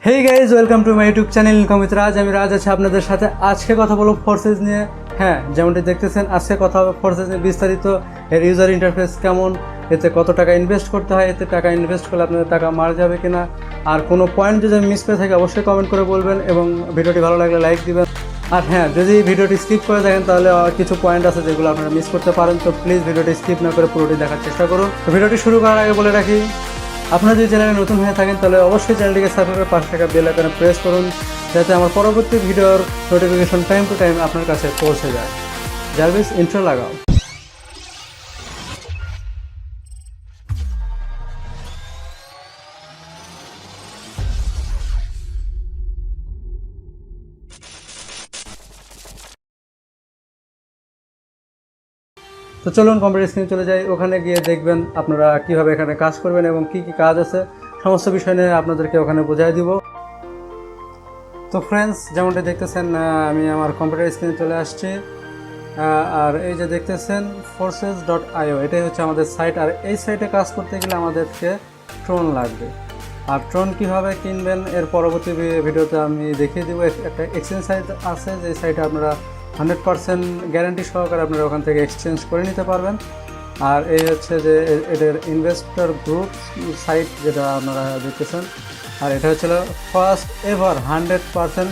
Hey guys, welcome to my YouTube channel income with Raj. আমি রাজ আছি আপনাদের সাথে। আজকে কথা বলবো ফোর্সেস নিয়ে। হ্যাঁ, যেমনটি দেখতেছেন আজকে কথা হবে ফোর্সেস নিয়ে বিস্তারিত। এর ইউজার ইন্টারফেস কেমন, এতে কত টাকা ইনভেস্ট করতে হয়, এতে টাকা ইনভেস্ট করলে আপনাদের টাকা মারা যাবে কিনা, আর কোনো পয়েন্ট যদি আমি মিস করে থাকি অবশ্যই কমেন্ট করে বলবেন এবং ভিডিওটি ভালো লাগলে লাইক দিবেন। আর হ্যাঁ, যদি ভিডিওটি স্কিপ করে দেখেন তাহলে কিছু পয়েন্ট আছে যেগুলো আপনারা মিস করতে পারেন, তো প্লিজ ভিডিওটি স্কিপ না করে পুরোটি দেখার চেষ্টা করুন। তো ভিডিওটি শুরু করার আগে বলে রাখি, আপনারা যদি চ্যানেলে নতুন হয়ে থাকেন তাহলে অবশ্যই চ্যানেলটিকে সাবস্ক্রাইব করে পাশে থাকা বেল আইকনে প্রেস করুন, যাতে আমার পরবর্তী ভিডিওর নোটিফিকেশন টাইম টু টাইম আপনার কাছে পৌঁছে যায়। জার্ভিস, ইন্ট্রো লাগাও। তো চলুন কম্পিউটার স্ক্রিনে চলে যাই। ওখানে গিয়ে দেখবেন আপনারা কীভাবে এখানে কাজ করবেন এবং কী কী কাজ আছে সমস্ত বিষয় নিয়ে আপনাদেরকে ওখানে বোঝাই দিব। তো ফ্রেন্ডস, যেমনটা দেখতেছেন আমি আমার কম্পিউটার স্ক্রিনে চলে আসছি। আর এই যে দেখতেছেন forces.io, এটাই হচ্ছে আমাদের সাইট। আর এই সাইটে কাজ করতে গেলে আমাদেরকে ট্রোন লাগবে। আর ট্রোন কীভাবে কিনবেন এর পরবর্তী ভিডিওতে আমি দেখিয়ে দেবো। একটা এক্সচেঞ্জ সাইট আছে, যে সাইটে আপনারা 100% গ্যারান্টি সহকারে আপনারা ওখান থেকে এক্সচেঞ্জ করে নিতে পারবেন। আর এই হচ্ছে যে এদের ইনভেস্টর গ্রুপ সাইট, যেটা আপনারা দেখতেছেন। আর এটা হচ্ছিল ফার্স্ট এভার 100%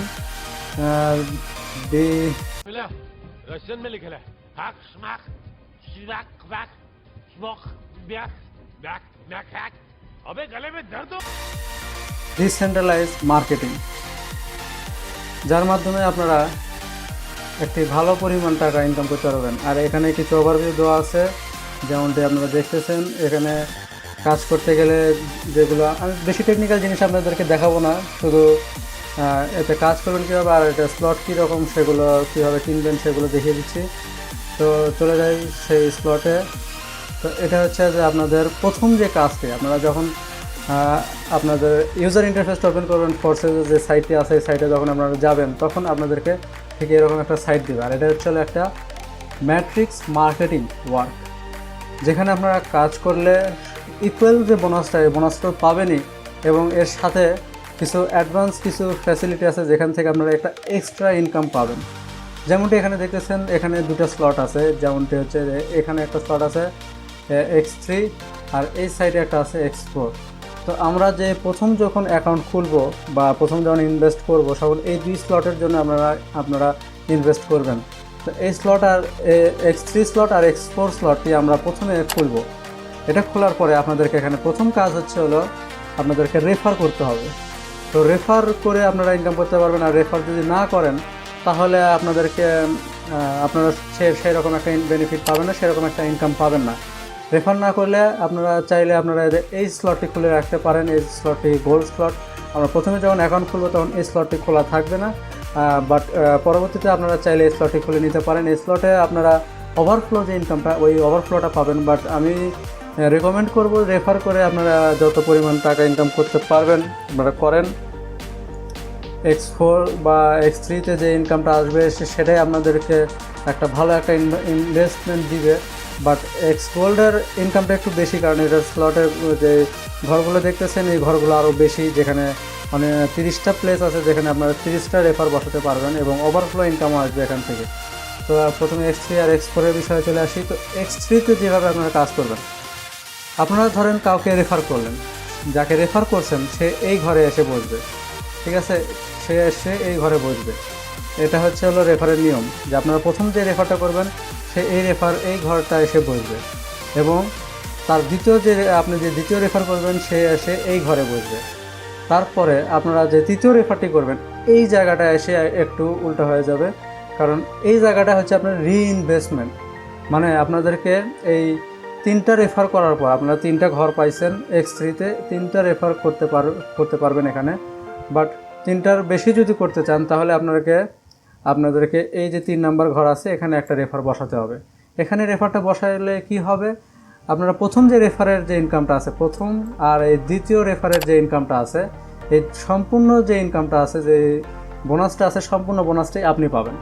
रशियन में लिखेला है हक स्मक शिवाक क्वाक स्मोक ब्याक ब्याक ब्याक हैक। अबे गले में दर्द हो। ডিসেন্ট্রালাইজড মার্কেটিং, যার মাধ্যমে আপনারা একটি ভালো পরিমাণ টাকা ইনকাম করতে পারবেন। আর এখানে কিছু ওভারভিউ দেওয়া আছে, যেমনটি আপনারা দেখতেছেন। এখানে কাজ করতে গেলে যেগুলো, আমি বেশি টেকনিক্যাল জিনিস আপনাদেরকে দেখাবো না, শুধু এতে কাজ করবেন কীভাবে আর এটা স্লট কীরকম সেগুলো কীভাবে কিনবেন সেগুলো দেখিয়ে দিচ্ছি। তো চলে যাই সেই স্লটে। তো এটা হচ্ছে যে আপনাদের প্রথম যে কাজটি, আপনারা যখন আপনাদের ইউজার ইন্টারফেসটা ওপেন করবেন, ফোর্সের যে সাইটটি আছে এই সাইটে যখন আপনারা যাবেন তখন আপনাদেরকে ঠিক এরকম একটা সাইট দেবে। আর এটা হচ্ছে একটা ম্যাট্রিক্স মার্কেটিং ওয়ার্ক, যেখানে আপনারা কাজ করলে ইকুয়াল যে বোনাসটা, এই বোনাসটা পাবেনই এবং এর সাথে কিছু অ্যাডভান্স কিছু ফ্যাসিলিটি আছে যেখান থেকে আপনারা একটা এক্সট্রা ইনকাম পাবেন। যেমনটি এখানে দেখতেছেন, এখানে দুটো স্লট আছে। যেমনটি হচ্ছে এখানে একটা স্লট আছে X3 আর এই সাইডে একটা আছে X4। তো আমরা যে প্রথম যখন অ্যাকাউন্ট খুলবো বা প্রথম যখন ইনভেস্ট করবো, তখন এই দুই স্লটের জন্য আপনারা ইনভেস্ট করবেন। তো এই স্লট আর X3 স্লট আর X4 স্লটটি আমরা প্রথমে খুলবো। এটা খোলার পরে আপনাদেরকে এখানে প্রথম কাজ হলো আপনাদেরকে রেফার করতে হবে। তো রেফার করে আপনারা ইনকাম করতে পারবেন। আর রেফার যদি না করেন তাহলে আপনাদেরকে আপনারা সেরকম একটা বেনিফিট পাবেন না, সেরকম একটা ইনকাম পাবেন না। রেফার না করলে আপনারা চাইলে আপনারা এই স্লটটি খুলে রাখতে পারেন। এই স্লটটি গোল্ড স্লট। আমরা প্রথমে যখন অ্যাকাউন্ট খুলবো তখন এই স্লটটি খোলা থাকবে না, বাট পরবর্তীতে আপনারা চাইলে এই স্লটটি খুলে নিতে পারেন। এই স্লটে আপনারা ওভারফ্লো যে ইনকামটা, ওই ওভারফ্লোটা পাবেন। বাট আমি রেকমেন্ড করব রেফার করে আপনারা যত পরিমাণ টাকা ইনকাম করতে পারবেন আপনারা করেন। X4 বা X3-তে যে ইনকামটা আসবে সেটাই আপনাদেরকে একটা ভালো একটা ইনভেস্টমেন্ট দিবে। বাট X গোল্ডের ইনকামটা একটু বেশি, কারণ এটার স্লটের যে ঘরগুলো দেখতেছেন এই ঘরগুলো আরও বেশি, যেখানে মানে 30টা প্লেস আছে যেখানে আপনারা 30টা রেফার বসাতে পারবেন এবং ওভারফ্লো ইনকামও আসবে এখান থেকে। তো প্রথমে X3 আর X4-এর বিষয়ে চলে আসি। তো X3-তে যেভাবে আপনারা কাজ করবেন, আপনারা ধরেন কাউকে রেফার করলেন, যাকে রেফার করছেন সে এই ঘরে এসে বসবে, ঠিক আছে? সে এসে এই ঘরে বসবে। এটা হলো রেফারের নিয়ম, যে আপনারা প্রথম যে রেফারটা করবেন সে এই ঘরটা এসে বসবে এবং তার আপনি যে দ্বিতীয় রেফার করবেন সে এসে এই ঘরে বসবে। তারপরে আপনারা যে তৃতীয় রেফারটি করবেন এই জায়গাটা এসে একটু উল্টো হয়ে যাবে, কারণ এই জায়গাটা হচ্ছে আপনার রিইনভেস্টমেন্ট। মানে আপনাদেরকে এই 3টা রেফার করার পর আপনারা 3টা ঘর পাইছেন X3-তে, 3টা রেফার করতে পারবেন এখানে। বাট 3টার বেশি যদি করতে চান তাহলে আপনাদেরকে এই যে 3 নাম্বার ঘর আছে এখানে একটা রেফার বসাতে হবে। এখানে রেফারটা বসাইলে কি হবে, আপনারা প্রথম যে রেফারের যে ইনকামটা আছে প্রথম, আর এই দ্বিতীয় রেফারের যে ইনকামটা আছে, এই সম্পূর্ণ যে ইনকামটা আছে, যে বোনাসটা আছে, সম্পূর্ণ বোনাসটাই আপনি পাবেন।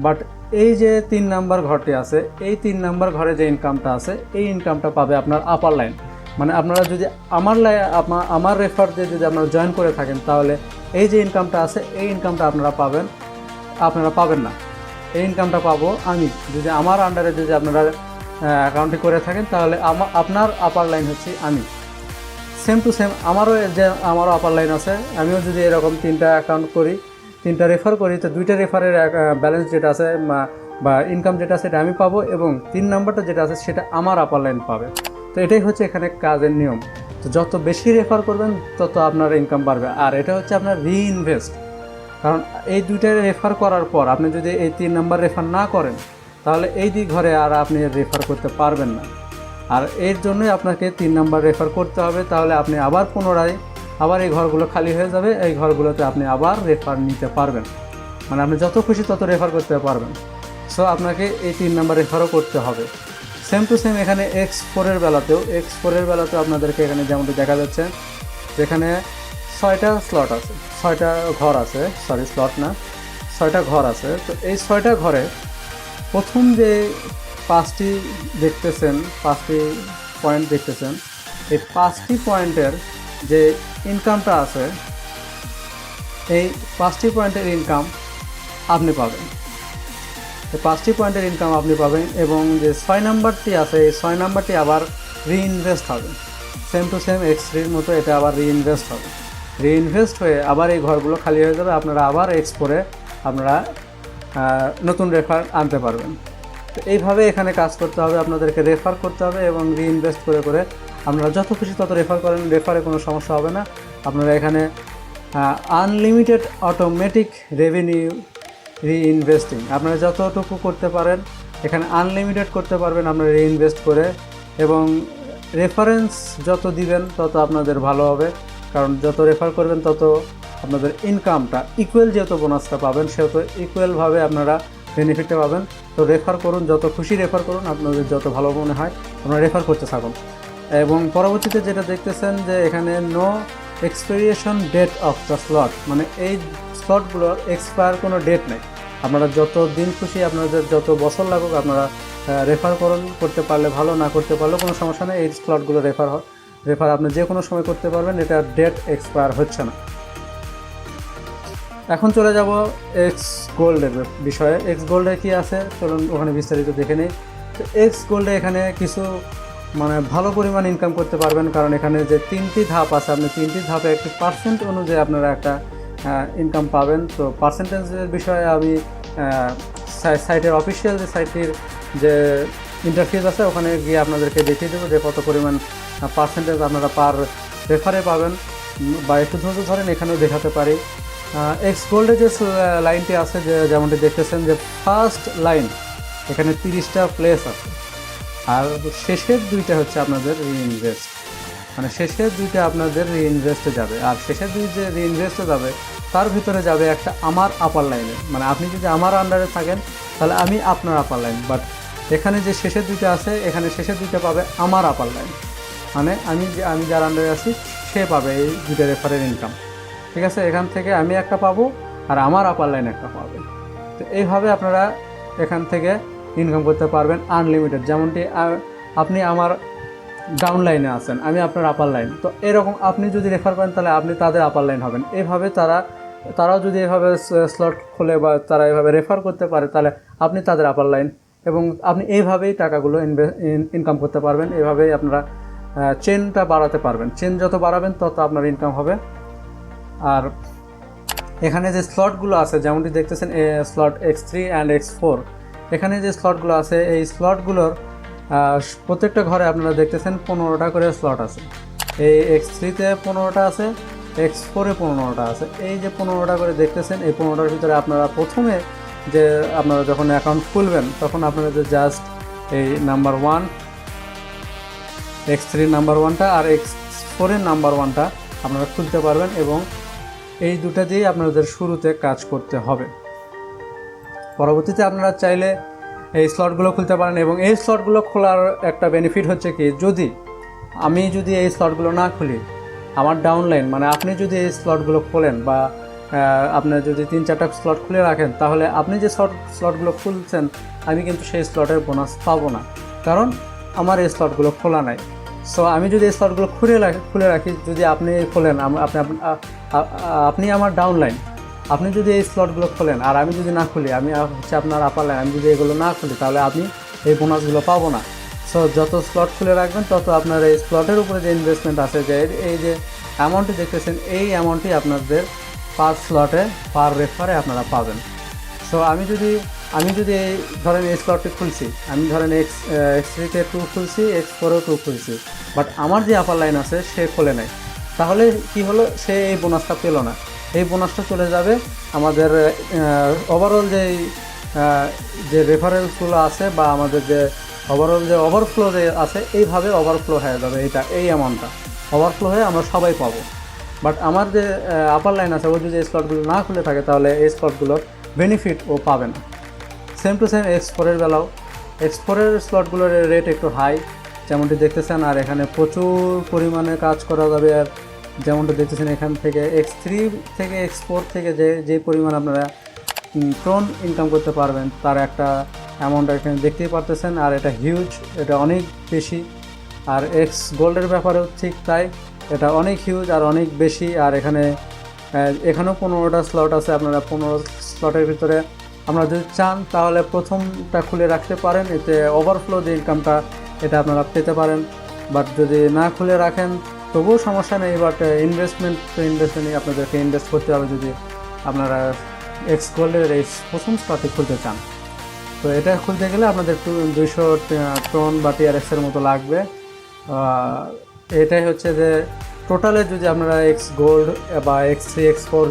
বাট এই যে 3 নাম্বার ঘরটি আছে, এই 3 নাম্বার ঘরে যে ইনকামটা আছে এই ইনকামটা পাবে আপনার আপার লাইন। মানে আপনারা যদি আমার রেফার দিয়ে যদি আপনারা জয়েন করে থাকেন তাহলে এই যে ইনকামটা আছে এই ইনকামটা আপনারা পাবেন না। এই ইনকামটা পাবো আমি, যদি আমার আন্ডারে যদি আপনারা অ্যাকাউন্টে করে থাকেন, তাহলে আপনার আপার লাইন হচ্ছে আমি। সেম টু সেম আমারও আপার লাইন আছে। আমিও যদি এরকম 3টা অ্যাকাউন্ট করি, 3টা রেফার করি, তো 2টা রেফারের ব্যালেন্স যেটা আছে বা ইনকাম যেটা আছে সেটা আমি পাবো, এবং 3 নাম্বারটা যেটা আছে সেটা আমার আপার লাইন পাবে। তো এটাই হচ্ছে এখানে কাজের নিয়ম। তো যত বেশি রেফার করবেন তত আপনার ইনকাম বাড়বে। আর এটা হচ্ছে আপনার রিইনভেস্ট। কারণ এই 2টা রেফার করার পর আপনি যদি এই 3 নাম্বার রেফার না করেন, তাহলে এই 2 ঘরে আর আপনি রেফার করতে পারবেন না। আর এর জন্যই আপনাকে 3 নাম্বার রেফার করতে হবে। তাহলে আপনি আবার পুনরায় এই ঘরগুলো খালি হয়ে যাবে, এই ঘরগুলোতে আপনি আবার রেফার নিতে পারবেন। মানে আপনি যত খুশি তত রেফার করতে পারবেন। সো আপনাকে এই 3 নাম্বার রেফারও করতে হবে। সেম টু সেম এখানে X4 এর বেলাতেও আপনাদেরকে এখানে যেমনটি দেখা যাচ্ছে, যেখানে 6টা স্লট আছে, 6টা ঘর আছে, স্লট না, 6টা ঘর আছে। তো এই 6টা ঘরে প্রথম যে 5টি পয়েন্ট দেখতেছেন, এই 5টি পয়েন্টের যে ইনকামটা আছে, এই 5টি পয়েন্টের ইনকাম আপনি পাবেন। এই 5টি পয়েন্টের ইনকাম আপনি পাবেন, এবং যে 6 নাম্বারটি আছে, এই 6 নাম্বারটি আবার রিইনভেস্ট হবে। সেম টু সেম X3-র মতো এটা আবার রিইনভেস্ট হবে। রিইনভেস্ট হয়ে আবার এই ঘরগুলো খালি হয়ে যাবে, আপনারা আবার X4-এ আপনারা নতুন রেফার আনতে পারবেন। তো এইভাবে এখানে কাজ করতে হবে, আপনাদেরকে রেফার করতে হবে এবং রিইনভেস্ট করে আপনারা যত খুশি তত রেফার করেন, রেফারে কোনো সমস্যা হবে না। আপনারা এখানে আনলিমিটেড অটোমেটিক রেভিনিউ রিইনভেস্টিং, আপনারা যতটুকু করতে পারেন এখানে আনলিমিটেড করতে পারবেন আপনারা রিইনভেস্ট করে, এবং রেফারেন্স যত দিবেন তত আপনাদের ভালো হবে। কারণ যত রেফার করবেন তত আপনাদের ইনকামটা ইকুয়াল, যেহেতু বোনাসটা পাবেন সেহেতু ইকুয়ালভাবে আপনারা বেনিফিটটা পাবেন। তো রেফার করুন, যত খুশি রেফার করুন, আপনাদের যত ভালো মনে হয় আপনারা রেফার করতে থাকুন। এবং পরবর্তীতে যেটা দেখতেছেন যে এখানে no expiration date of the slot, মানে এই স্লটগুলোর এক্সপায়ার কোনো ডেট নেই। আপনারা যত দিন খুশি, আপনাদের যত বছর লাগুক আপনারা রেফার করতে পারলে ভালো, না করতে পারলেও কোনো সমস্যা নেই। এই স্লটগুলো রেফার আপনি যে কোনো সময় করতে পারবেন, এটা ডেট এক্সপায়ার হচ্ছে না। এখন চলে যাব এক্স গোল্ডের বিষয়ে। এক্স গোল্ডে কী আছে চলুন ওখানে বিস্তারিত দেখে নিই। তো এক্স গোল্ডে এখানে কিছু ভালো পরিমাণ ইনকাম করতে পারবেন, কারণ এখানে যে 3টি ধাপ আছে, আপনি 3টি ধাপে একটি পার্সেন্ট অনুযায়ী আপনারা একটা ইনকাম পাবেন। তো পার্সেন্টেজের বিষয়ে আমি সাইটের অফিসিয়াল যে সাইটটির যে ইন্টারফেস আছে ওখানে গিয়ে আপনাদেরকে দেখিয়ে দেবো যে কত পরিমাণ পার্সেন্টেজ আপনারা পার রেফারে পাবেন, বা একটু ধৈর্য ধরেন এখানেও দেখাতে পারি। এক্স গোল্ডে যে লাইনটি আছে, যে যেমনটি দেখতেছেন যে ফার্স্ট লাইন এখানে 30টা প্লেস আছে, আর শেষের 2টা হচ্ছে আপনাদের রিইনভেস্ট, মানে শেষের 2টা আপনাদের রিইনভেস্টে যাবে। আর শেষের 2 যে রিইনভেস্টে যাবে তার ভিতরে যাবে একটা আমার আপার লাইনে, মানে আপনি যদি আমার আন্ডারে থাকেন তাহলে আমি আপনার আপার লাইন, বাট এখানে যে শেষের 2টা আছে এখানে শেষের 2টা পাবে আমার আপার লাইন, মানে আমি যার আন্ডারে আছি সে পাবে এই 2টা রেফারের ইনকাম। ঠিক আছে, এখান থেকে আমি একটা পাবো আর আমার আপার লাইন একটা পাবে। তো এইভাবে আপনারা এখান থেকে ইনকাম করতে পারবেন আনলিমিটেড। যেমনটি আপনি আমার ডাউন লাইনে আছেন, আমি আপনার আপার লাইন, তো এরকম আপনি যদি রেফার করেন তাহলে আপনি তাদের আপার লাইন হবেন। এইভাবে তারাও যদি এভাবে স্লট খোলে বা তারা এভাবে রেফার করতে পারে তাহলে আপনি তাদের আপার লাইন, এবং আপনি এইভাবেই টাকাগুলো ইনকাম করতে পারবেন। এইভাবেই আপনারা চেনটা বাড়াতে পারবেন। চেন যত বাড়াবেন তত আপনার ইনকাম হবে। আর এখানে যে স্লটগুলো আছে যেমনটি দেখতেছেন স্লট X3 অ্যান্ড X4, এখানে যে স্লটগুলো আছে এই স্লটগুলোর প্রত্যেকটা ঘরে আপনারা দেখতেছেন 15টা করে স্লট আছে। এই X3-তে 15টা আছে, X4-এ 15টা আছে। এই যে 15টা করে দেখতেছেন, এই 15টার ভিতরে আপনারা প্রথমে যে আপনারা যখন অ্যাকাউন্ট খুলবেন তখন আপনারা যে জাস্ট এই নাম্বার 1 X3 নাম্বার 1টা আর X4-এর নাম্বার 1টা আপনারা খুলতে পারবেন, এবং এই দুটা দিয়েই আপনাদের শুরুতে কাজ করতে হবে। পরবর্তীতে আপনারা চাইলে এই স্লটগুলো খুলতে পারেন, এবং এই স্লটগুলো খোলার একটা বেনিফিট হচ্ছে কি, আমি যদি এই স্লটগুলো না খুলি, আমার ডাউনলাইন মানে আপনি যদি এই স্লটগুলো খোলেন বা আপনার যদি 3-4টা স্লট খুলে রাখেন, তাহলে আপনি যে স্লটগুলো খুলছেন আমি কিন্তু সেই স্লটের বোনাস পাবো না, কারণ আমার এই স্লটগুলো খোলা নাই। সো আমি যদি এই স্লটগুলো খুলে রাখি, যদি আপনি খোলেন, আপনি আমার ডাউনলাইন, আপনি যদি এই স্লটগুলো খোলেন আর আমি যদি না খুলি, আমি হচ্ছে আপনার আপার লাইন, আমি যদি এগুলো না খুলি, তাহলে আপনি এই বোনাসগুলো পাবো না। সো যত স্লট খুলে রাখবেন তত আপনার এই স্লটের উপরে যে ইনভেস্টমেন্ট আছে, যে এই যে অ্যামাউন্টটি দেখতেছেন, এই অ্যামাউন্টটি আপনাদের পার স্লটে পার রেফারে আপনারা পাবেন। সো আমি যদি এই ধরেন এই স্লটটি খুলছি, আমি ধরেন X3-তে 2 খুলছি, X4-এও 2 খুলছি, বাট আমার যে আপার লাইন আছে সে খোলে নাই, তাহলে কি হলো, সে এই বোনাসটা পেলো না। এই বোনাসটা চলে যাবে আমাদের ওভারঅল যে রেফারেন্সগুলো আছে বা আমাদের যে ওভারঅল যে ওভারফ্লো যে আছে, এইভাবে ওভারফ্লো হয়ে যাবে, এই অ্যামাউন্টটা ওভারফ্লো হয়ে আমরা সবাই পাবো। বাট আমার যে আপার লাইন আছে, ও যদি এই স্লটগুলো না খুলে থাকে, তাহলে এই স্লটগুলোর বেনিফিট ও পাবে না। সেম টু সেম X4-এর বেলাও, X4-এর স্লটগুলোর রেট একটু হাই, যেমনটি দেখতেছেন, আর এখানে প্রচুর পরিমাণে কাজ করা যাবে। আর যেমনটা দেখতেছেন, এখান থেকে X3 থেকে X4 থেকে যে পরিমাণ আপনারা টোন ইনকাম করতে পারবেন, তার একটা অ্যামাউন্ট এখানে দেখতেই পারতেছেন। আর এটা হিউজ, এটা অনেক বেশি। আর এক্স গোল্ডের ব্যাপারেও ঠিক তাই, এটা অনেক হিউজ আর অনেক বেশি। আর এখানেও 15টা স্লট আছে, আপনারা 15 স্লটের ভিতরে আপনারা যদি চান তাহলে প্রথমটা খুলে রাখতে পারেন, এতে ওভারফ্লো যে ইনকামটা এটা আপনারা পেতে পারেন। বাট যদি না খুলে রাখেন তবুও সমস্যা নেই, বাট ইনভেস্টমেন্টে আপনাদেরকে ইনভেস্ট করতে হবে যদি আপনারা এক্স গোল্ডের এই প্রথম স্লটে খুলতে চান। তো এটা খুলতে গেলে আপনাদের 200 টন বা TRX-এর মতো লাগবে। এটাই হচ্ছে যে টোটালে যদি আপনারা এক্স গোল্ড বা X3 X4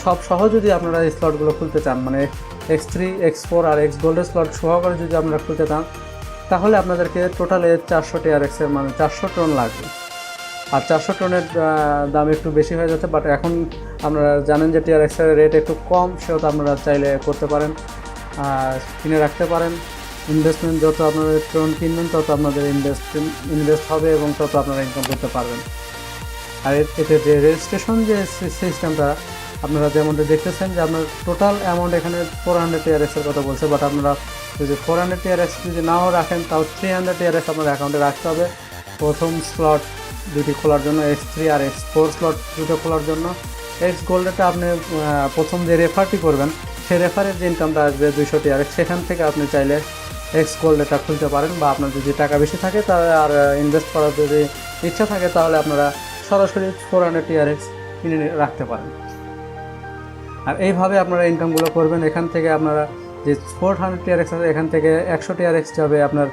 সব সহ যদি আপনারা এই স্লটগুলো খুলতে চান, মানে X3 X4 আর এক্স গোল্ডের স্লট সহকারে যদি আপনারা খুলতে চান, তাহলে আপনাদেরকে টোটালে 400 TRX-এর মানে 400 টন লাগবে। আর 400 টনের দাম একটু বেশি হয়ে যাচ্ছে, বাট এখন আপনারা জানেন যে TRX-এর রেট একটু কম, সেহেতু আপনারা চাইলে করতে পারেন, কিনে রাখতে পারেন। ইনভেস্টমেন্ট যত আপনারা টন কিনবেন তত আপনাদের ইনভেস্ট হবে এবং তত আপনারা ইনকাম করতে পারবেন। আর এতে যে রেজিস্ট্রেশন যে সিস্টেমটা আপনারা যেমনটা দেখতেছেন, যে আপনার টোটাল অ্যামাউন্ট এখানে 400 TRX-এর কথা বলছে, বাট আপনারা যদি 400 TRX যদি নাও রাখেন, তাও 300 TRX আপনার অ্যাকাউন্টে রাখতে হবে প্রথম স্লট দুটি খোলার জন্য, X3 আর X4 স্লট দুটো খোলার জন্য। এক্স গোল্ডেটা আপনি প্রথম যে রেফারটি করবেন, সেই রেফারের যে ইনকামটা আসবে 200 TRX, সেখান থেকে আপনি চাইলে এক্স গোল্ডেটা খুলতে পারেন। বা আপনার যদি টাকা বেশি থাকে তাহলে আর ইনভেস্ট করার যদি ইচ্ছা থাকে, তাহলে আপনারা সরাসরি 400 TRX কিনে রাখতে পারেন। আর এইভাবে আপনারা ইনকামগুলো করবেন। এখান থেকে আপনারা যে 400 TRX আছে, এখান থেকে 100 TRX যাবে আপনার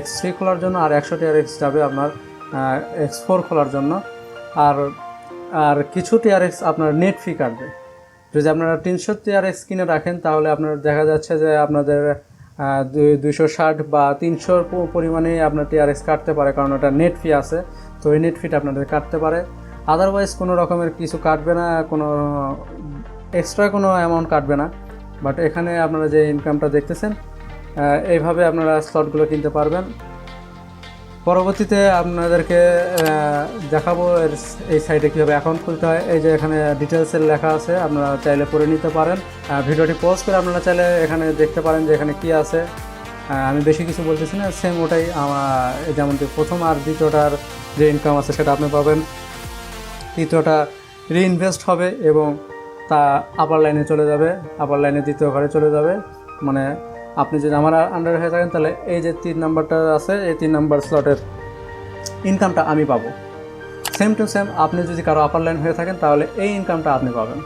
X3 খোলার জন্য, আর 100 TRX যাবে আপনার X4 খোলার জন্য। আর কিছু TRX আপনার নেট ফি কাটবে। যদি আপনারা 300 TRX কিনে রাখেন, তাহলে আপনার দেখা যাচ্ছে যে আপনাদের 260 বা 300 পরিমাণে আপনার TRX কাটতে পারে, কারণ ওটা নেট ফি আছে। তো এই নেট ফিটা আপনাদের কাটতে পারে, আদারওয়াইজ কোনো রকমের কিছু কাটবে না, কোনো এক্সট্রা কোনো অ্যামাউন্ট কাটবে না। বাট এখানে আপনারা যে ইনকামটা দেখতেছেন, এইভাবে আপনারা স্লটগুলো কিনতে পারবেন। পরবর্তীতে আপনাদেরকে দেখাবো এই সাইটে কীভাবে অ্যাকাউন্ট খুলতে হয়। এই যে এখানে ডিটেলসের লেখা আছে, আপনারা চাইলে পড়ে নিতে পারেন। ভিডিওটি পজ করে আপনারা চাইলে এখানে দেখতে পারেন যে এখানে কী আছে। আমি বেশি কিছু বলতেছি না, সেম ওটাই যেমন প্রথম আর দ্বিতীয়টার যে ইনকাম আছে সেটা আপনি পাবেন। তৃতীয়টা রিইনভেস্ট হবে এবং তা আপার লাইনে চলে যাবে, আপার লাইনে দ্বিতীয় ঘরে চলে যাবে। মানে আপনি যদি আমার আন্ডার হয়ে থাকেন, তাহলে এই যে 3 নাম্বারটা আছে, এই 3 নাম্বার স্লটের ইনকামটা আমি পাবো। সেম টু সেম আপনি যদি কারো আপার লাইন হয়ে থাকেন, তাহলে এই ইনকামটা আপনি পাবেন।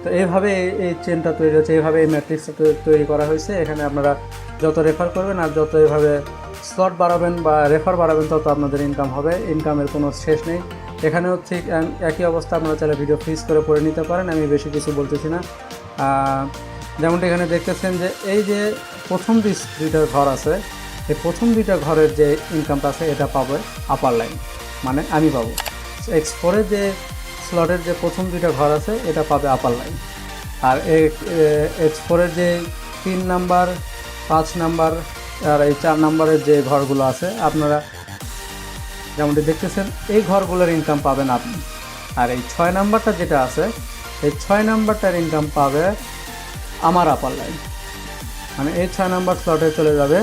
তো এইভাবে এই চেনটা তৈরি হচ্ছে, এইভাবে এই ম্যাট্রিক্সটা তৈরি করা হয়েছে। এখানে আপনারা যত রেফার করবেন আর যত এভাবে স্লট বাড়াবেন বা রেফার বাড়াবেন, তত আপনাদের ইনকাম হবে। ইনকামের কোনো শেষ নেই। এখানেও ঠিক একই অবস্থা, আপনারা চাইলে ভিডিও ফ্রিজ করে পড়ে নিতে পারেন, আমি বেশি কিছু বলতেছি না। যেমনটা এখানে দেখতেছেন যে এই যে প্রথম দুইটা ঘর আছে, এই প্রথম দুইটা ঘরের যে ইনকামটা আছে এটা পাবে আপার লাইন, মানে আমি পাবো। X4-এর যে স্লটের যে প্রথম দুইটা ঘর আছে, এটা পাবে আপার লাইন। আর X4-এর যে 3 নাম্বার, 5 নাম্বার আর এই 4 নাম্বারের যে ঘরগুলো আছে, আপনারা যেমনটি দেখতেছেন এই ঘরগুলোর ইনকাম পাবেন আপনি। আর এই 6 নাম্বারটা যেটা আছে, এই 6 নাম্বারটার ইনকাম পাবে আমার আপার লাইন। মানে এই 6 নাম্বার স্লটে চলে যাবে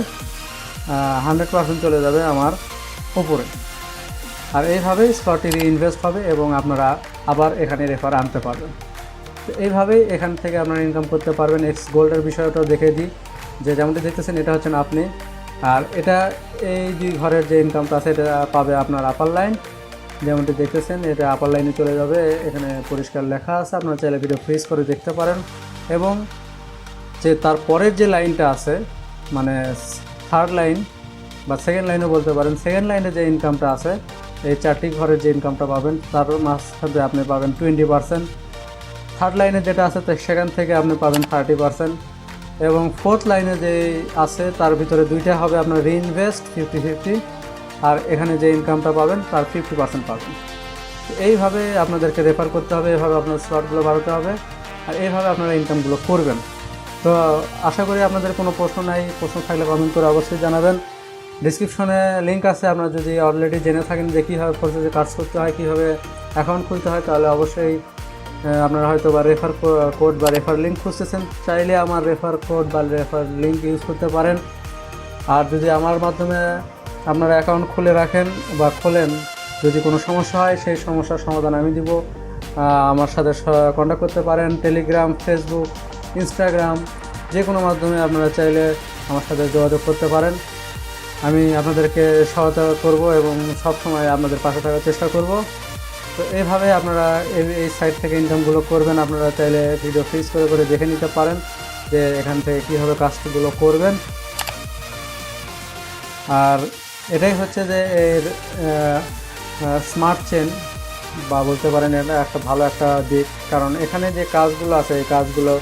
100% চলে যাবে আমার উপরে। আর এইভাবেই স্লটটি রিইনভেস্ট হবে এবং আপনারা আবার এখানে রেফার আনতে পারবেন। তো এইভাবেই এখান থেকে আপনারা ইনকাম করতে পারবেন। এক্স গোল্ডের বিষয়টাও দেখে দিই, যে যেমনটি দেখতেছেন এটা হচ্ছেন আপনি, আর এটা এই দুই ঘরের যে ইনকামটা আছে এটা পাবে আপনার আপার লাইন। যেমনটি দেখতেছেন এটা আপার লাইনে চলে যাবে, এখানে পরিষ্কার লেখা আছে, আপনারা চাইলে ভিডিও ফ্রিজ করে দেখতে পারেন। এবং যে তারপরের যে লাইনটা আছে মানে থার্ড লাইন বা সেকেন্ড লাইনও বলতে পারেন, সেকেন্ড লাইনে যে ইনকামটা আছে এই 4টি ঘরের যে ইনকামটা পাবেন তার মাঝখানে আপনি পাবেন 20%। থার্ড লাইনে যেটা আছে সেখান থেকে আপনি পাবেন 30%। এবং ফোর্থ লাইনে যে আছে তার ভিতরে দুইটা হবে আপনার রিইনভেস্ট 50-50, আর এখানে যে ইনকামটা পাবেন তার 50% পাবেন। তো এইভাবে আপনাদেরকে রেফার করতে হবে, এইভাবে আপনার স্লটগুলো বাড়াতে হবে, আর এইভাবে আপনারা ইনকামগুলো করবেন। তো আশা করি আপনাদের কোনো প্রশ্ন নাই, প্রশ্ন থাকলে কমেন্ট করে অবশ্যই জানাবেন। ডিসক্রিপশনে লিঙ্ক আছে, আপনারা যদি অলরেডি জেনে থাকেন যে কীভাবে প্রসেসে কাজ করতে হয়, কীভাবে অ্যাকাউন্ট খুলতে হয়, তাহলে অবশ্যই আপনারা হয়তো বা রেফার কোড বা রেফার লিঙ্ক খুঁজতেছেন, চাইলে আমার রেফার কোড বা রেফার লিঙ্ক ইউজ করতে পারেন। আর যদি আমার মাধ্যমে আপনারা অ্যাকাউন্ট খুলে রাখেন বা খোলেন, যদি কোনো সমস্যা হয় সেই সমস্যার সমাধান আমি দিব। আমার সাথে কন্ট্যাক্ট করতে পারেন, টেলিগ্রাম, ফেসবুক, ইনস্টাগ্রাম, যে কোনো মাধ্যমে আপনারা চাইলে আমার সাথে যোগাযোগ করতে পারেন। আমি আপনাদেরকে সহায়তা করব এবং সবসময় আপনাদের পাশে থাকার চেষ্টা করব। তো এইভাবে আপনারা এই সাইট থেকে ইনকামগুলো করবেন। আপনারা চাইলে ভিডিও ফ্রিজ করে করে দেখে নিতে পারেন যে এখান থেকে কীভাবে কাজগুলো করবেন। আর এটাই হচ্ছে যে এর স্মার্ট চেন বা বলতে পারেন এটা একটা ভালো একটা দিক, কারণ এখানে যে কাজগুলো আছে এই কাজগুলো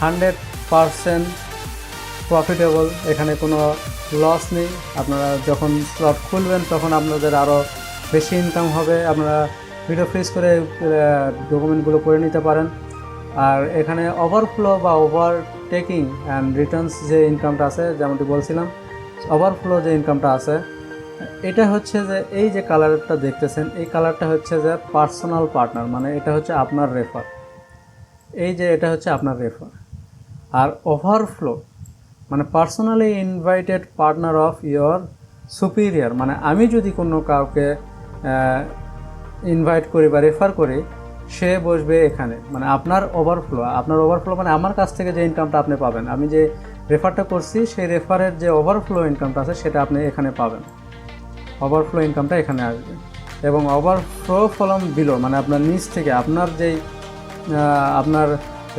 100% প্রফিটেবল, এখানে কোনো লস নেই। আপনারা যখন স্লট খুলবেন তখন আপনাদের আরও বেশি ইনকাম হবে। আপনারা ভিডিও ফ্রিজ করে ডকুমেন্টগুলো করে নিতে পারেন। আর এখানে ওভারফ্লো বা ওভারটেকিং অ্যান্ড রিটার্নস যে ইনকামটা আছে, যেমনটি বলছিলাম, ওভারফ্লো যে ইনকামটা আছে এটা হচ্ছে যে এই যে কালারটা দেখতেছেন এই কালারটা হচ্ছে যে পার্সোনাল পার্টনার, মানে এটা হচ্ছে আপনার রেফার, এই যে এটা হচ্ছে আপনার রেফার। আর ওভারফ্লো মানে personally invited partner of your superior, মানে আমি যদি কোনো কাউকে ইনভাইট করি বা রেফার করি, সে বসবে এখানে। মানে আপনার ওভারফ্লো মানে আমার কাছ থেকে যে ইনকামটা আপনি পাবেন, আমি যে রেফারটা করছি সেই রেফারের যে ওভারফ্লো ইনকামটা আছে সেটা আপনি এখানে পাবেন। ওভারফ্লো ইনকামটা এখানে আসবে। এবং ওভারফ্লো ফ্রম বিলো মানে আপনার নিচ থেকে আপনার যেই আপনার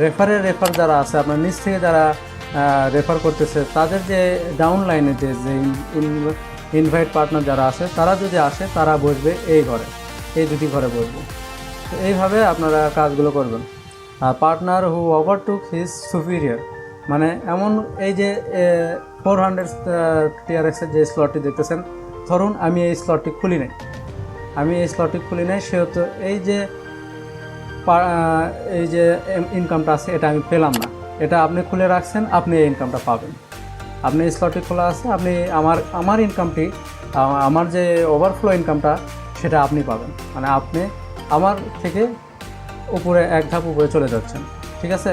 রেফার যারা আছে, আপনার নিচ থেকে যারা রেফার করতেছে তাদের যে ডাউন লাইনে যে ইনভাইট পার্টনার যারা আছে তারা যদি আসে তারা বসবে এই ঘরে, এই দুটি ঘরে বসবে। তো এইভাবে আপনারা কাজগুলো করবেন। আর পার্টনার হু ওভারটুক হিজ সুপিরিয়র মানে এমন, এই যে 400 TRX-এর যে স্লটটি দেখতেছেন, ধরুন আমি এই স্লটটি খুলি নাই, সেহেতু এই যে ইনকামটা আছে এটা আমি পেলাম না। এটা আপনি খুলে রাখছেন, আপনি এই ইনকামটা পাবেন। আপনি এই স্লটটি খোলা আছে, আপনি আমার ইনকামটি, আমার যে ওভারফ্লো ইনকামটা সেটা আপনি পাবেন। মানে আপনি আমার থেকে উপরে এক ধাপ উপরে চলে যাচ্ছেন। ঠিক আছে,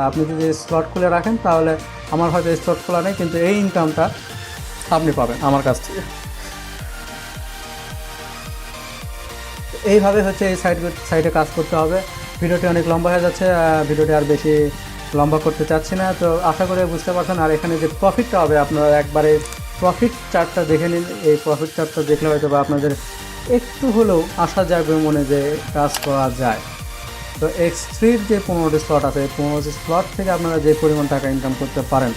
আপনি যদি স্লট খুলে রাখেন তাহলে আমার হয়তো স্লট খোলা নেই, কিন্তু এই ইনকামটা আপনি পাবেন আমার কাছ থেকে। এইভাবে হচ্ছে এই সাইটে কাজ করতে হবে। ভিডিওটি অনেক লম্বা হয়ে যাচ্ছে, ভিডিওটি আর বেশি লম্বা করতে চাচ্ছি না। তো আশা করে বুঝতে পারছেন। আর এখানে যে প্রফিটটা হবে, আপনারা একবারে প্রফিট চার্টটা দেখে নিন। এই প্রফিট চার্টটা দেখলে হয়তো বা আপনাদের একটু হলেও আশা জাগবে মনে যে কাজ করা যায়। তো X3-র যে 15টি স্লট আছে, 15টি স্লট থেকে আপনারা যে পরিমাণ টাকা ইনকাম করতে পারেন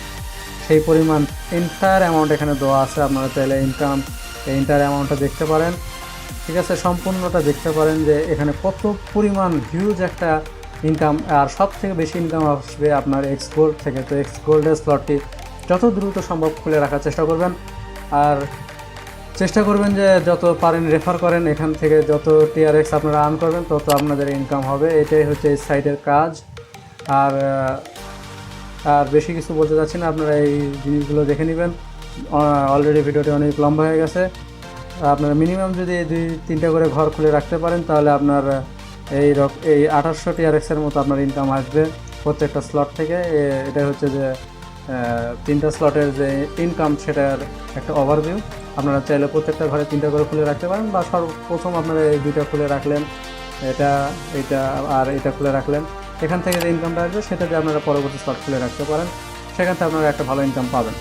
সেই পরিমাণ এন্টায়ার অ্যামাউন্ট এখানে দেওয়া আছে। আপনারা চাইলে এই এন্টায়ার অ্যামাউন্টটা দেখতে পারেন। ঠিক আছে, সম্পূর্ণটা দেখতে পারেন যে এখানে কত পরিমাণ হিউজ একটা ইনকাম। আর সব থেকে বেশি ইনকাম আসবে আপনার এক্স গোল্ড থেকে। তো এক্স গোল্ডের স্লটটি যত দ্রুত সম্ভব খুলে রাখার চেষ্টা করবেন। আর চেষ্টা করবেন যে যত পারেন রেফার করেন, এখান থেকে যত TRX আপনারা আর্ন করবেন তত আপনাদের ইনকাম হবে। এটাই হচ্ছে এই সাইটের কাজ। আর বেশি কিছু বলতে চাচ্ছি না, আপনারা এই জিনিসগুলো দেখে নেবেন। অলরেডি ভিডিওটি অনেক লম্বা হয়ে গেছে। আপনারা মিনিমাম যদি 2-3টা করে ঘর খুলে রাখতে পারেন তাহলে আপনার এই 2800 TRX-এর মতো আপনার ইনকাম আসবে প্রত্যেকটা স্লট থেকে। এটাই হচ্ছে যে তিনটা স্লটের যে ইনকাম সেটার একটা ওভারভিউ। আপনারা চাইলে প্রত্যেকটা ঘরে 3টা করে খুলে রাখতে পারেন, বা সর্বপ্রথম আপনারা এই 2টা খুলে রাখলেন, এটা আর এটা খুলে রাখলেন। এখান থেকে যে ইনকামটা আসবে সেটা দিয়ে আপনারা পরবর্তী স্লট খুলে রাখতে পারেন, সেখান থেকে আপনারা একটা ভালো ইনকাম পাবেন।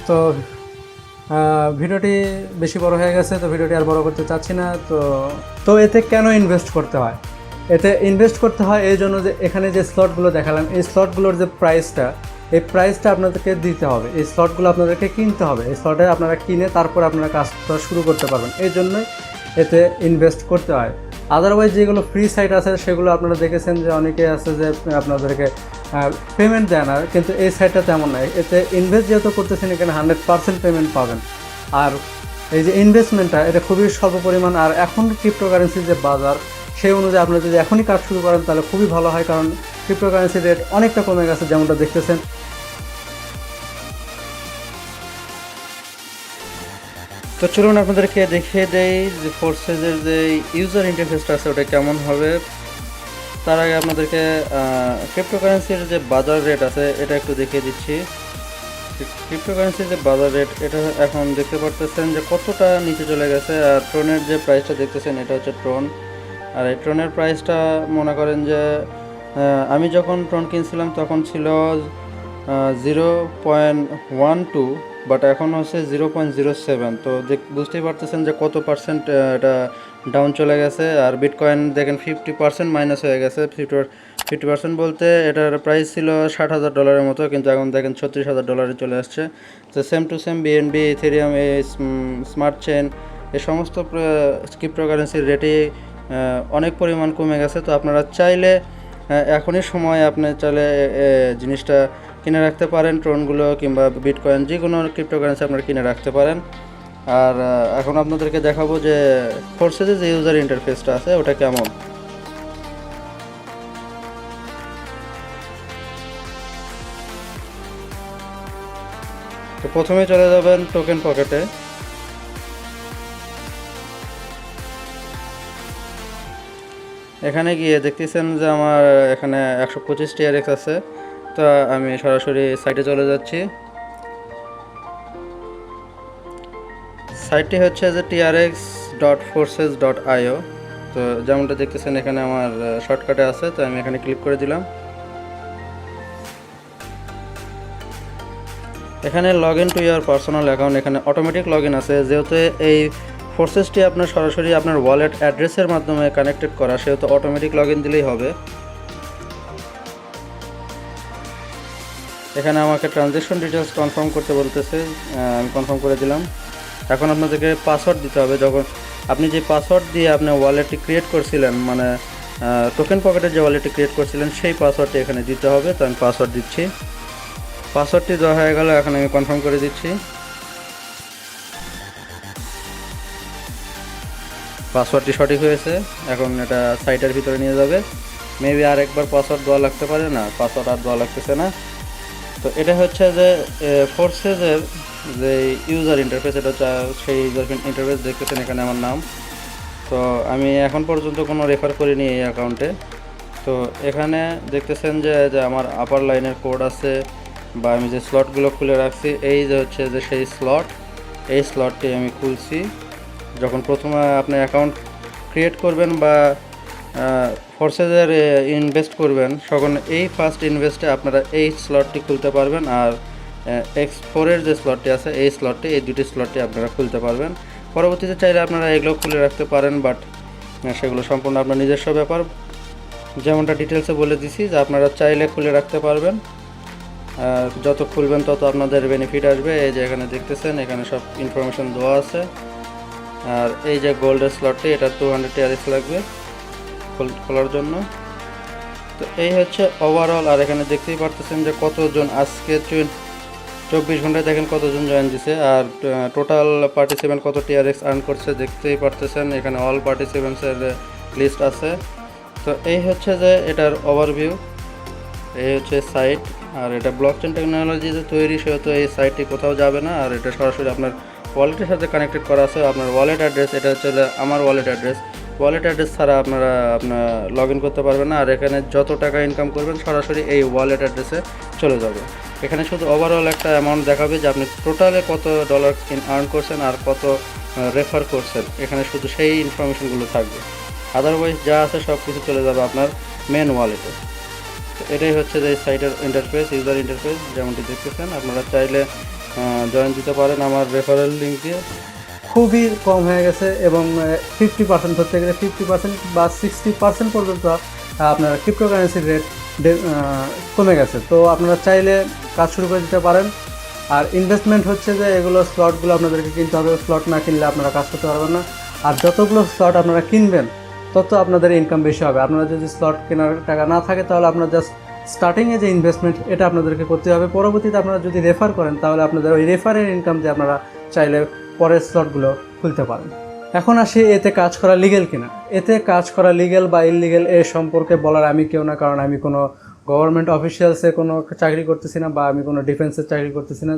তো ভিডিওটি বেশি বড় হয়ে গেছে, তো ভিডিওটি আর বড় করতে চাচ্ছি না। তো এতে কেন ইনভেস্ট করতে হয়? এতে ইনভেস্ট করতে হয় এই জন্য যে এখানে যে স্লটগুলো দেখালাম, এই স্লটগুলোর যে প্রাইসটা, এই প্রাইসটা আপনাদেরকে দিতে হবে, এই স্লটগুলো আপনাদেরকে কিনতে হবে। এই স্লটে আপনারা কিনে তারপর আপনারা কাজটা শুরু করতে পারবেন, এই জন্যই এতে ইনভেস্ট করতে হয়। আদারওয়াইজ যেগুলো ফ্রি সাইট আছে সেগুলো আপনারা দেখেছেন যে অনেকে আছে যে আপনাদেরকে পেমেন্ট দেয় না, কিন্তু এই সাইটটা তেমন নয়। এতে ইনভেস্ট যেহেতু করতেছেন এখানে 100% পেমেন্ট পাবেন। আর এই যে ইনভেস্টমেন্টটা এটা খুবই স্বল্প পরিমাণ। আর এখন ক্রিপ্টোকারেন্সির যে বাজার, সেই অনুযায়ী আপনারা যদি এখনই কাজ শুরু করেন তাহলে খুবই ভালো হয়, কারণ ক্রিপ্টোকারেন্সির রেট অনেকটা কমে গেছে যেমনটা দেখতেছেন। তো চলুন আপনাদেরকে দেখিয়ে দেই যে ফোর্সেসের যে ইউজার ইন্টারফেসটা আছে ওটা কেমন হবে। তার আগে আপনাদেরকে ক্রিপ্টোকারেন্সির যে বাজার রেট আছে এটা একটু দেখিয়ে দিচ্ছি। ক্রিপ্টোকারেন্সির যে বাজার রেট এটা এখন দেখতে পারতেছেন যে কতটা নিচে চলে গেছে। আর ট্রনের যে প্রাইসটা দেখতেছেন এটা হচ্ছে ট্রন। আর এই ট্রনের প্রাইসটা মনে করেন যে আমি যখন ট্রন কিনছিলাম তখন ছিল 0.12, বাট এখন হচ্ছে 0.07। তো বুঝতেই পারতেছেন যে কত পার্সেন্ট এটা ডাউন চলে গেছে। আর বিটকয়েন দেখেন 50% মাইনাস হয়ে গেছে। 50% বলতে এটার প্রাইস ছিল $60,000 মতো, কিন্তু এখন দেখেন $36,000 চলে আসছে। তো same to same BNB, Ethereum, এই স্মার্ট চেন, এই সমস্ত ক্রিপ্টোকারেন্সির রেটে অনেক পরিমাণ কমে গেছে। তো আপনারা চাইলে এখনই সময় আপনি চাইলে জিনিসটা কিনে রাখতে পারেন, ট্রনগুলো কিংবা বিটকয়েন, যে কোনো ক্রিপ্টোকারেন্সি আপনারা কিনে রাখতে পারেন। আর এখন আপনাদেরকে দেখাবো যে ফোর্সেসের যে ইউজার ইন্টারফেসটা আছে ওটা কেমন। তো প্রথমে চলে যাবেন টোকেন পকেটে। এখানে গিয়ে দেখতেছেন যে আমার এখানে 125 TRX আছে। তো আমি সরাসরি সাইটে চলে যাচ্ছি। সাইটটি হচ্ছে যে trx.forces.io। তো যেমনটা দেখতেছেন এখানে আমার শর্টকাটে আছে, তো আমি এখানে ক্লিক করে দিলাম। এখানে log in to your personal account, এখানে অটোমেটিক লগ ইন আছে। যেহেতু এই ফোর্সেসটি আপনার সরাসরি আপনার ওয়ালেট অ্যাড্রেসের মাধ্যমে কানেক্টেড করা, সেহেতু অটোমেটিক লগ ইন দিলেই হবে। এখানে আমাকে ট্রানজ্যাকশন ডিটেলস কনফার্ম করতে বলতেছে, আমি কনফার্ম করে দিলাম। এখন আপনাদেরকে পাসওয়ার্ড দিতে হবে। যখন আপনি যে পাসওয়ার্ড দিয়ে আপনি ওয়ালেটটি ক্রিয়েট করছিলেন, মানে টোকেন পকেটের যে ওয়ালেটটি ক্রিয়েট করছিলেন সেই পাসওয়ার্ডটি এখানে দিতে হবে। তো আমি পাসওয়ার্ড দিচ্ছি। পাসওয়ার্ডটি দেওয়া হয়ে গেল, এখন আমি কনফার্ম করে দিচ্ছি। পাসওয়ার্ডটি সঠিক হয়েছে। এখন এটা সাইটের ভিতরে নিয়ে যাবে। মেবি আর একবার পাসওয়ার্ড দেওয়া লাগতে পারে, না পাসওয়ার্ড আর দেওয়া লাগতেছে না। তো এটা হচ্ছে যে ফোর্সেসের যে ইউজার ইন্টারফেস, এটা হচ্ছে সেই ইউজার ইন্টারফেস দেখতেছেন এখানে আমার নাম। তো আমি এখন পর্যন্ত কোনো রেফার করিনি এই অ্যাকাউন্টে। তো এখানে দেখতেছেন যে আমার আপার লাইনের কোড আছে, বা আমি যে স্লটগুলো খুলে রাখছি, এই যে হচ্ছে যে সেই স্লট, এই স্লটটি আমি খুলছি। যখন প্রথমে আপনি অ্যাকাউন্ট ক্রিয়েট করবেন বা ফোর্সেসের ইনভেস্ট করবেন, তখন এই ফার্স্ট ইনভেস্টে আপনারা এই স্লটটি খুলতে পারবেন। আর X4-এর যে স্লটটি আছে এই স্লটটি, এই দুটি স্লটটি আপনারা খুলতে পারবেন। পরবর্তীতে চাইলে আপনারা এগুলো খুলে রাখতে পারেন, বাট সেগুলো সম্পূর্ণ আপনার নিজস্ব ব্যাপার। যেমনটা ডিটেলসে বলে দিছি যে আপনারা চাইলে খুলে রাখতে পারবেন। যত খুলবেন তত আপনাদের বেনিফিট আসবে। এই যে এখানে দেখতেছেন এখানে সব ইনফরমেশন দেওয়া আছে। আর এই যে গোল্ডের স্লটটি, এটা 200 TRX লাগবে খোলার জন্য। তো এই হচ্ছে ওভারঅল। আর এখানে দেখতেই পারতেছেন যে কতজন আজকে 24 ঘন্টায় দেখেন কতজন জয়েন দিছে। আর টোটাল পার্টিসিপেন্ট কত TRX আর্ন করছে দেখতেই পারতেছেন। এখানে অল পার্টিসিপেন্টসের লিস্ট আছে। তো এই হচ্ছে যে এটার ওভারভিউ। এই হচ্ছে সাইট। আর এটা ব্লকচেন টেকনোলজিতে তৈরি, সেহেতু এই সাইটটি কোথাও যাবে না। আর এটা সরাসরি আপনার ওয়ালেটের সাথে কানেক্টেড করা আছে। আপনার ওয়ালেট অ্যাড্রেস, এটা হচ্ছে আমার ওয়ালেট অ্যাড্রেস, ওয়ালেট অ্যাড্রেস ছাড়া আপনারা লগ ইন করতে পারবেন না। আর এখানে যত টাকা ইনকাম করবেন সরাসরি এই ওয়ালেট অ্যাড্রেসে চলে যাবে। এখানে শুধু ওভারঅল একটা অ্যামাউন্ট দেখাবে যে আপনি টোটালে কত ডলার আর্ন করছেন আর কত রেফার করছেন, এখানে শুধু সেই ইনফরমেশনগুলো থাকবে। আদারওয়াইজ যা আছে সব কিছু চলে যাবে আপনার মেন ওয়ালেটে। এটাই হচ্ছে যে সাইটের ইন্টারফেস, ইউজার ইন্টারফেস যেমনটি দেখতেছেন। আপনারা চাইলে জয়েন দিতে পারেন আমার রেফারেল লিঙ্ক দিয়ে। খুবই কম হয়ে গেছে এবং 50% ধরতে গেলে 50% বা 60% পর্যন্ত আপনার ক্রিপ্টোকারেন্সির রেট কমে গেছে। তো আপনারা চাইলে কাজ শুরু করে দিতে পারেন। আর ইনভেস্টমেন্ট হচ্ছে যে এগুলো স্লটগুলো আপনাদেরকে কিনতে হবে, স্লট না কিনলে আপনারা কাজ করতে পারবেন না। আর যতগুলো স্লট আপনারা কিনবেন তত আপনাদের ইনকাম বেশি হবে। আপনারা যদি স্লট কেনার টাকা না থাকে তাহলে আপনার জাস্ট স্টার্টিংয়ে যে ইনভেস্টমেন্ট এটা আপনাদেরকে করতে হবে। পরবর্তীতে আপনারা যদি রেফার করেন তাহলে আপনাদের ওই রেফারের ইনকাম দিয়ে আপনারা চাইলে পরের স্লটগুলো খুলতে পারেন। এখন আসি এতে কাজ করা লিগেল কিনা। এতে কাজ করা লিগেল বা ইললিগেল এ সম্পর্কে বলার আমি কেউ না, কারণ আমি কোনো গভর্নমেন্ট অফিসিয়ালসে কোনো চাকরি করতেছি না বা আমি কোনো ডিফেন্সের চাকরি করতেছি না।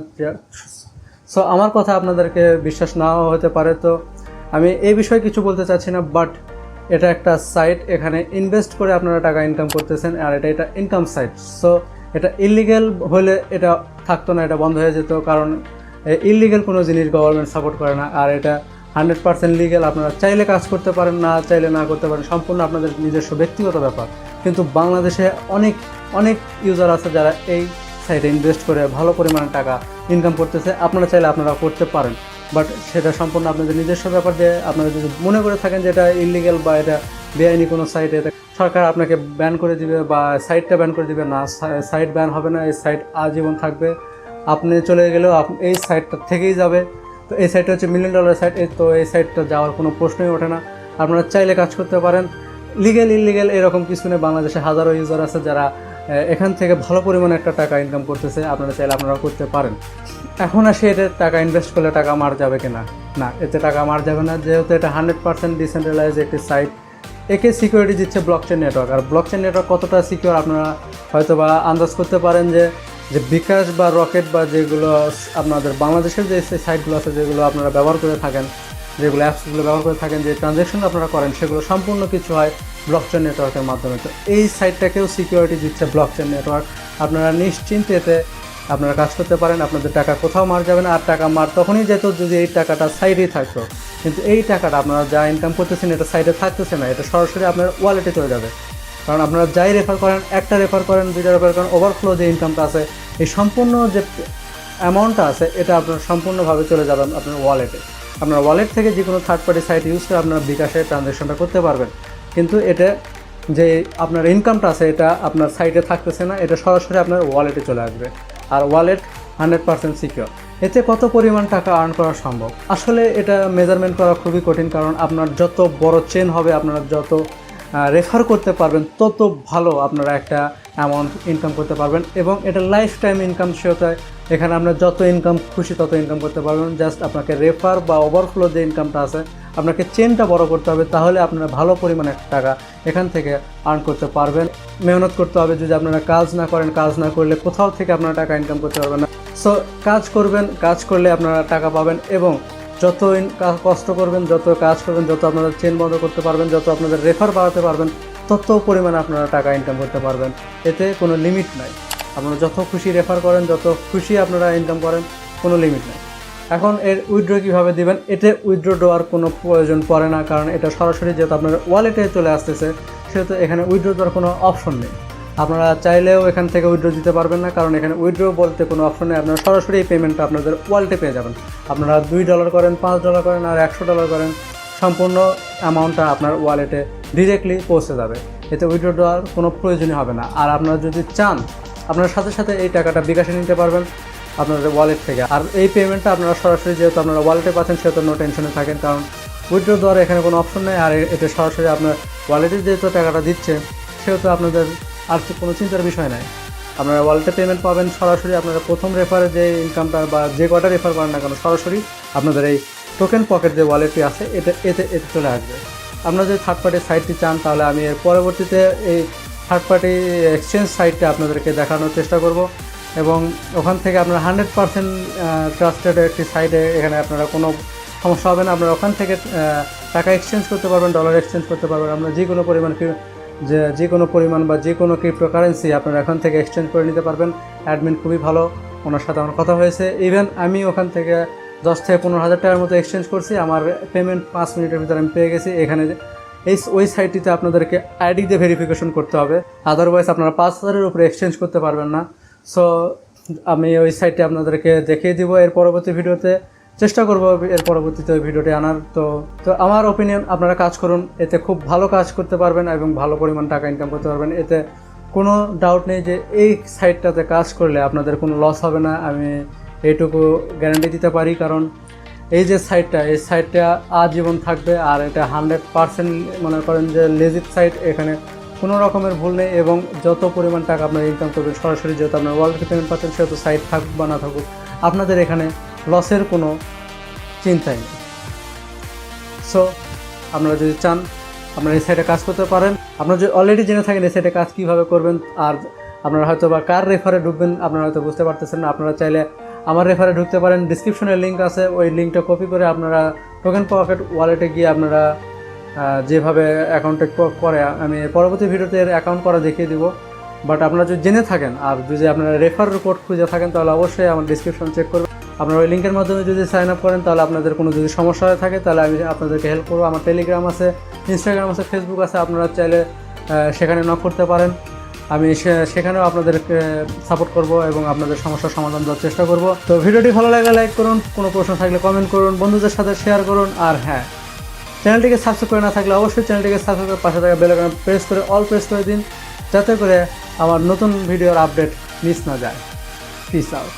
সো আমার কথা আপনাদেরকে বিশ্বাস নাও হতে পারে, তো আমি এই বিষয়ে কিছু বলতে চাচ্ছি না। বাট এটা একটা সাইট, এখানে ইনভেস্ট করে আপনারা টাকা ইনকাম করতেছেন আর এটা ইনকাম সাইট। সো এটা ইললিগেল হলে এটা থাকতো না, এটা বন্ধ হয়ে যেত, কারণ ইললিগেল কোনো জিনিস গভর্নমেন্ট সাপোর্ট করে না। আর এটা 100% লিগেল। আপনারা চাইলে কাজ করতে পারেন, না চাইলে না করতে পারেন, সম্পূর্ণ আপনাদের নিজস্ব ব্যক্তিগত ব্যাপার। কিন্তু বাংলাদেশে অনেক অনেক ইউজার আছে যারা এই সাইটে ইনভেস্ট করে ভালো পরিমাণে টাকা ইনকাম করতেছে। আপনারা চাইলে আপনারা করতে পারেন, বাট সেটা সম্পূর্ণ আপনাদের নিজস্ব ব্যাপার। যে আপনারা যদি মনে করে থাকেন যে এটা ইললিগেল বা এটা বেআইনি কোনো সাইটে, সরকার আপনাকে ব্যান করে দিবে বা সাইটটা ব্যান করে দিবে না, সাইট ব্যান হবে না, এই সাইট আজীবন থাকবে। আপনি চলে গেলেও এই সাইটটা থেকেই যাবে। তো এই সাইটটা হচ্ছে $1 মিলিয়ন সাইট, তো এই সাইটটা যাওয়ার কোনো প্রশ্নই ওঠে না। আপনারা চাইলে কাজ করতে পারেন। লিগেল ইললিগেল এরকম কিছু নেই। বাংলাদেশে হাজারো ইউজার আছে যারা এখান থেকে ভালো পরিমাণে একটা টাকা ইনকাম করতেছে। আপনারা চাইলে আপনারা করতে পারেন। এখন আসে এতে টাকা ইনভেস্ট করলে টাকা মার যাবে কিনা। না, এতে টাকা মার যাবে না, যেহেতু এটা 100% ডিসেন্ট্রালাইজ একটি সাইট। একে সিকিউরিটি দিচ্ছে ব্লকচেন নেটওয়ার্ক। আর ব্লকচেন নেটওয়ার্ক কতটা সিকিউর আপনারা হয়তো বা আন্দাজ করতে পারেন যে বিকাশ বা রকেট বা যেগুলো আপনাদের বাংলাদেশের যে সাইটগুলো আছে যেগুলো আপনারা ব্যবহার করে থাকেন, যেগুলো অ্যাপসগুলো ব্যবহার করে থাকেন, যে ট্রানজ্যাকশন আপনারা করেন, সেগুলো সম্পূর্ণ কিছু হয় ব্লকচেন নেটওয়ার্কের মাধ্যমে। তো এই সাইটটাকেও সিকিউরিটি দিচ্ছে ব্লকচেন নেটওয়ার্ক। আপনারা নিশ্চিন্তে এতে আপনারা কাজ করতে পারেন। আপনাদের টাকা কোথাও মার যাবে না। আর টাকা মার তখনই যেত যদি এই টাকাটা সাইডেই থাকতো, কিন্তু এই টাকাটা আপনারা যা ইনকাম করতেছেন এটা সাইডে থাকতেছে না, এটা সরাসরি আপনার ওয়ালেটে চলে যাবে। কারণ আপনারা যাই রেফার করেন, একটা রেফার করেন, দুইটা রেফার করেন, ওভারফ্লো যে ইনকামটা আছে, এই সম্পূর্ণ যে অ্যামাউন্টটা আছে এটা আপনার সম্পূর্ণভাবে চলে যাবে আপনার ওয়ালেটে। আপনার ওয়ালেট থেকে যে কোনো থার্ড পার্টি সাইট ইউজ করে আপনার বিকাশে ট্রানজ্যাকশনটা করতে পারবেন। কিন্তু এটা যে আপনার ইনকামটা আছে এটা আপনার সাইটে থাকতেছে না, এটা সরাসরি আপনার ওয়ালেটে চলে আসবে। আর ওয়ালেট 100% সিকিউর। এতে কত পরিমাণ টাকা আর্ন করা সম্ভব? আসলে এটা মেজারমেন্ট করা খুবই কঠিন, কারণ আপনার যত বড় চেন হবে, আপনারা যত রেফার করতে পারবেন তত ভালো আপনারা একটা অ্যামাউন্ট ইনকাম করতে পারবেন। এবং এটা লাইফ টাইম ইনকাম, সেটা এখানে আপনার যত ইনকাম খুশি তত ইনকাম করতে পারবেন। জাস্ট আপনাকে রেফার বা ওভারফ্লো যে ইনকামটা আছে আপনাকে চেনটা বড় করতে হবে, তাহলে আপনারা ভালো পরিমাণে টাকা এখান থেকে আর্ন করতে পারবেন। মেহনত করতে হবে। যদি আপনারা কাজ না করেন, কাজ না করলে কোথাও থেকে আপনারা টাকা ইনকাম করতে পারবেন না। সো কাজ করবেন, কাজ করলে আপনারা টাকা পাবেন। এবং যত কষ্ট করবেন, যত কাজ করবেন, যত আপনারা চেন বন্ধ করতে পারবেন, যত আপনাদের রেফার বাড়াতে পারবেন, তত পরিমাণে আপনারা টাকা ইনকাম করতে পারবেন। এতে কোনো লিমিট নাই। আপনারা যত খুশি রেফার করেন, যত খুশি আপনারা ইনকাম করেন, কোনো লিমিট নেই। এখন এর উইথড্র কীভাবে দেবেন? এতে উইথড্র দেওয়ার কোনো প্রয়োজন পড়ে না, কারণ এটা সরাসরি যেহেতু আপনার ওয়ালেটে চলে আসতেছে, সেহেতু এখানে উইথড্র দেওয়ার কোনো অপশন নেই। আপনারা চাইলেও এখান থেকে উইথড্র দিতে পারবেন না, কারণ এখানে উইথড্র বলতে কোনো অপশন নেই। আপনারা সরাসরি এই পেমেন্টটা আপনাদের ওয়ালেটে পেয়ে যাবেন। আপনারা $2 করেন, $5 করেন আর $100 করেন, সম্পূর্ণ অ্যামাউন্টটা আপনার ওয়ালেটে ডিরেক্টলি পৌঁছে যাবে। এতে উইথড্র দেওয়ার কোনো প্রয়োজনই হবে না। আর আপনারা যদি চান, আপনার সাথে সাথে এই টাকাটা বিকাশে নিতে পারবেন আপনাদের ওয়ালেট থেকে। আর এই পেমেন্টটা আপনারা সরাসরি যেহেতু আপনারা ওয়ালেটে পাচ্ছেন, সেহেতু নো টেনশনে থাকেন, কারণ উইথড্র দেওয়ার এখানে কোনো অপশন নেই। আর এতে সরাসরি আপনার ওয়ালেটে যেহেতু টাকাটা দিচ্ছে, সেহেতু আপনাদের আর কোনো চিন্তার বিষয় নাই। আপনারা ওয়ালেটে পেমেন্ট পাবেন সরাসরি। আপনারা প্রথম রেফারে যে ইনকামটা বা যে কটা রেফার করেন না কেন, সরাসরি আপনাদের এই টোকেন পকেট যে ওয়ালেটটি আছে এতে চলে আসবে। আপনারা যদি থার্ড পার্টি সাইটটি চান, তাহলে আমি এর পরবর্তীতে এই থার্ড পার্টি এক্সচেঞ্জ সাইটটা আপনাদেরকে দেখানোর চেষ্টা করব। এবং ওখান থেকে আপনারা 100% ট্রাস্টেড একটি সাইটে, এখানে আপনারা কোনো সমস্যা হবে না। আপনারা ওখান থেকে টাকা এক্সচেঞ্জ করতে পারবেন, ডলার এক্সচেঞ্জ করতে পারবেন। আপনারা যে কোনো পরিমাণ বা যে কোনো ক্রিপ্টোকারেন্সি আপনারা এখান থেকে এক্সচেঞ্জ করে নিতে পারবেন। অ্যাডমিন খুবই ভালো, ওনার সাথে আমার কথা হয়েছে। ইভেন আমি ওখান থেকে 10 থেকে 15,000 টাকার মতো এক্সচেঞ্জ করছি, আমার পেমেন্ট 5 মিনিটের ভিতরে আমি পেয়ে গেছি। এখানে ওই সাইটটিতে আপনাদেরকে আইডি দিয়ে ভেরিফিকেশন করতে হবে, আদারওয়াইজ আপনারা 5,000-এর উপরে এক্সচেঞ্জ করতে পারবেন না। সো আমি ওই সাইটটি আপনাদেরকে দেখিয়ে দিব এর পরবর্তী ভিডিওতে, চেষ্টা করব এর পরবর্তীতে ওই ভিডিওটি আনার। তো আমার ওপিনিয়ন, আপনারা কাজ করুন, এতে খুব ভালো কাজ করতে পারবেন এবং ভালো পরিমাণ টাকা ইনকাম করতে পারবেন। এতে কোনো ডাউট নেই যে এই সাইটটাতে কাজ করলে আপনাদের কোনো লস হবে না, আমি এইটুকু গ্যারান্টি দিতে পারি। কারণ এই যে এই সাইটটা আজীবন থাকবে, আর এটা 100% মনে করেন যে লেজিট সাইট, এখানে কোনো রকমের ভুল নেই। এবং যত পরিমাণ টাকা আপনারা ইনকাম করবেন সরাসরি, যেহেতু আপনার ওয়ালেটে পেমেন্ট পাচ্ছেন, সেহেতু সাইট থাকুক বা না থাকুক আপনাদের এখানে লসের কোনো চিন্তাই নেই। সো আপনারা যদি চান আপনারা এই সাইটে কাজ করতে পারেন। আপনারা যদি অলরেডি জেনে থাকেন এই সাইটে কাজ কীভাবে করবেন, আর আপনারা হয়তো বা কার রেফারে ঢুকবেন আপনারা হয়তো বুঝতে পারতেছেন না, আপনারা চাইলে আমার রেফারে ঢুকতে পারেন। ডিসক্রিপশনে লিঙ্ক আছে, ওই লিঙ্কটা কপি করে আপনারা টোকেন পকেট ওয়ালেটে গিয়ে আপনারা যেভাবে অ্যাকাউন্টে করে, আমি পরবর্তী ভিডিওতে এর অ্যাকাউন্ট করা দেখিয়ে দিব। বাট আপনারা যদি জেনে থাকেন আর যদি আপনারা রেফার কোড খুঁজে থাকেন, তাহলে অবশ্যই আমার ডিসক্রিপশন চেক করবেন। আপনারা ওই লিঙ্কের মাধ্যমে যদি সাইন আপ করেন, তাহলে আপনাদের কোনো যদি সমস্যা হয়ে থাকে তাহলে আমি আপনাদেরকে হেল্প করবো। আমার টেলিগ্রাম আছে, ইনস্টাগ্রাম আছে, ফেসবুক আছে, আপনারা চাইলে সেখানে নক করতে পারেন। আমি সেখানেও আপনাদেরকে সাপোর্ট করব এবং আপনাদের সমস্যার সমাধান দেওয়ার চেষ্টা করব। তো ভিডিওটি ভালো লাগলে লাইক করুন, কোনো প্রশ্ন থাকলে কমেন্ট করুন, বন্ধুদের সাথে শেয়ার করুন। আর হ্যাঁ, চ্যানেলটিকে সাবস্ক্রাইব করে না থাকলে অবশ্যই চ্যানেলটিকে সাবস্ক্রাইব করে পাশে থাকা বেল আইকন প্রেস করে অল প্রেস করে দিন, যাতে করে আমার নতুন ভিডিওর আপডেট মিস না যায়। Piece out.